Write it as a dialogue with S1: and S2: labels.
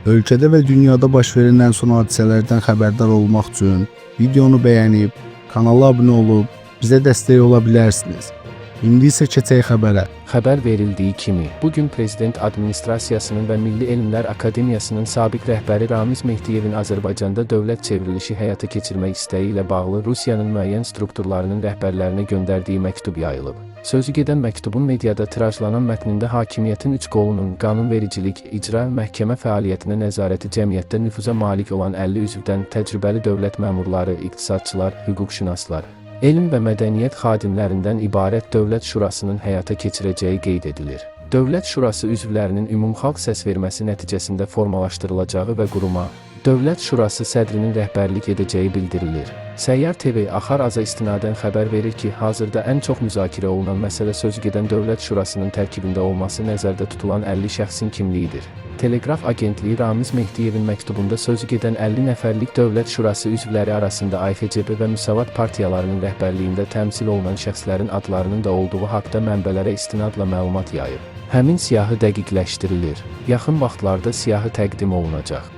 S1: Ölkədə və dünyada baş verən ən son hadisələrdən xəbərdar olmaq üçün videonu bəyənib, kanala abunə olub, bizə dəstək ola bilərsiniz. İndi isə keçək xəbərə.
S2: Xəbər verildiyi kimi, bugün Prezident Administrasiyasının və Milli Elmlər Akademiyasının sabiq rəhbəri Ramiz Mehdiyevin Azərbaycanda dövlət çevrilişi həyata keçirmək istəyi ilə bağlı Rusiyanın müəyyən strukturlarının rəhbərlərinə göndərdiyi məktub yayılıb. Sözügedən məktubun mediada tirajlanan mətnində hakimiyyətin üç qolunun qanunvericilik, icra, məhkəmə fəaliyyətinə nəzarəti cəmiyyətdə nüfuza malik olan 50 üzvdən təcrübəli dövlət məmurları, iqtisadçılar, hüquqşünaslar, elm və mədəniyyət xadimlərindən ibarət Dövlət Şurasının həyata keçirəcəyi qeyd edilir. Dövlət Şurası üzvlərinin ümumxalq səsverməsi nəticəsində formalaşdırılacağı və quruma Dövlət Şurası sədrinin rəhbərlik edəcəyi bildirilir. Səyyar TV Axar Aza istinadən xəbər verir ki, hazırda ən çox müzakirə olunan məsələ sözügedən Dövlət Şurasının tərkibində olması nəzərdə tutulan 50 şəxsin kimliyidir. Teleqraf Agentliyi Ramiz Mehdiyevin məktubunda sözügedən 50 nəfərlik Dövlət Şurası üzvləri arasında AFCB və Müsavat partiyalarının rəhbərliyində təmsil olunan şəxslərin adlarının da olduğu haqda mənbələrə istinadla məlumat yayıb. Həmin siyahı dəqiqləşdirilir. Yaxın vaxtlarda siyahı təqdim olunacaq.